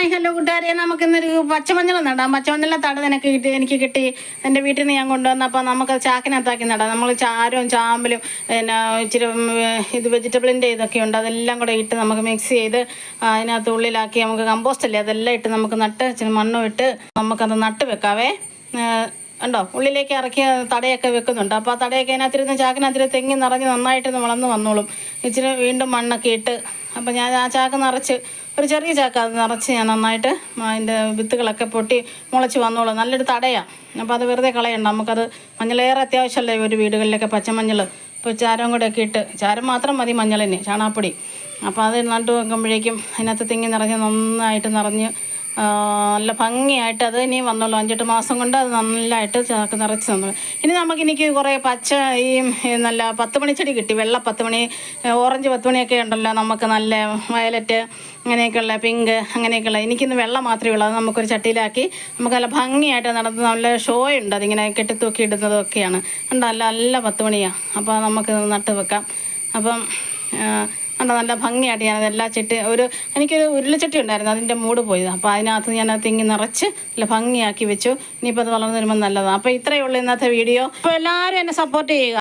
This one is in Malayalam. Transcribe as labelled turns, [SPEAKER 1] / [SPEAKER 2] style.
[SPEAKER 1] ഹായ് ഹലോ കൂട്ടുകാരെ, നമുക്കിന്നൊരു പച്ചമഞ്ഞൾ നടാം. പച്ചമഞ്ഞളിലെ തട എനിക്ക് കിട്ടി. എൻ്റെ വീട്ടിൽ നിന്ന് ഞാൻ കൊണ്ടുവന്നപ്പോൾ നമുക്ക് ചാക്കിനകത്താക്കി നടാം. നമ്മൾ ചാരവും ചാമ്പലും പിന്നെ ഇച്ചിരി ഇത് വെജിറ്റബിളിൻ്റെ ഇതൊക്കെ ഉണ്ട്, അതെല്ലാം കൂടെ ഇട്ട് നമുക്ക് മിക്സ് ചെയ്ത് അതിനകത്ത് ഉള്ളിലാക്കി നമുക്ക് കമ്പോസ്റ്റ് അല്ലേ അതെല്ലാം ഇട്ട് നമുക്ക് നട്ട് ഇച്ചിരി മണ്ണും ഇട്ട് നമുക്കത് നട്ട് വെക്കാവേ. ഉണ്ടോ, ഉള്ളിലേക്ക് ഇറക്കി തടയൊക്കെ വെക്കുന്നുണ്ട്. അപ്പോൾ ആ തടയൊക്കെ അതിനകത്തിരുന്ന് ചാക്കിനകത്തിരുന്ന് തെങ്ങി നിറഞ്ഞ് നന്നായിട്ട് വളർന്ന് വന്നോളും. ഇച്ചിരി വീണ്ടും മണ്ണൊക്കെ ഇട്ട് അപ്പോൾ ഞാൻ ആ ചാക്ക് നിറച്ച്, ഒരു ചെറിയ ചാക്ക് അത് നിറച്ച് ഞാൻ നന്നായിട്ട് അതിൻ്റെ വിത്തുകളൊക്കെ പൊട്ടി മുളച്ച് വന്നോളും. നല്ലൊരു തടയാണ്. അപ്പോൾ അത് വെറുതെ കളയണ്ട. നമുക്കത് മഞ്ഞളേറെ അത്യാവശ്യമല്ലേ ഒരു വീടുകളിലൊക്കെ പച്ചമഞ്ഞൾ. ഇപ്പോൾ ചാരം കൂടെ ഒക്കെ ഇട്ട്, ചാരം മാത്രം മതി മഞ്ഞളിന്, ചാണകപ്പൊടി. അപ്പോൾ അത് നട്ട് വെക്കുമ്പോഴേക്കും അതിനകത്ത് തെങ്ങി നിറഞ്ഞ് നന്നായിട്ട് നിറഞ്ഞ് നല്ല ഭംഗിയായിട്ട് അത് ഇനി വന്നോളൂ. 5-8 മാസം കൊണ്ട് അത് നല്ലതായിട്ട് ചാക്ക് നിറച്ച് തന്നു. ഇനി എനിക്ക് കുറേ പച്ച ഈ നല്ല 10 മണിച്ചെടി കിട്ടി. വെള്ള 10 മണി, ഓറഞ്ച് 10 മണിയൊക്കെ ഉണ്ടല്ലോ, നമുക്ക് നല്ല വയലറ്റ് അങ്ങനെയൊക്കെയുള്ള, പിങ്ക് അങ്ങനെയൊക്കെയുള്ള. എനിക്കിന്ന് വെള്ള മാത്രമേ ഉള്ളൂ. അത് നമുക്കൊരു ചട്ടിയിലാക്കി നമുക്ക് നല്ല ഭംഗിയായിട്ട് നടന്ന് നല്ല ഷോ ഉണ്ട്. അതിങ്ങനെ കെട്ടിത്തൂക്കി ഇടുന്നതൊക്കെയാണ്. ഉണ്ട്, നല്ല 10 മണിയാണ്. അപ്പോൾ നമുക്ക് നട്ട് വെക്കാം. അപ്പം നല്ല ഭംഗിയായിട്ട് ഞാനതെല്ലാം എനിക്കൊരു ഉരുളിച്ചട്ടി ഉണ്ടായിരുന്നു, അതിൻ്റെ മൂട് പോയത്. അപ്പോൾ അതിനകത്ത് ഞാൻ തിങ്ങി നിറച്ച് നല്ല ഭംഗിയാക്കി വെച്ചു. ഇനിയിപ്പോൾ അത് വളർന്നു വരുമ്പോൾ നല്ലതാണ്. അപ്പോൾ ഇത്രയേ ഉള്ളൂ ഇന്നത്തെ വീഡിയോ. അപ്പോൾ എല്ലാവരും എന്നെ സപ്പോർട്ട് ചെയ്യുക.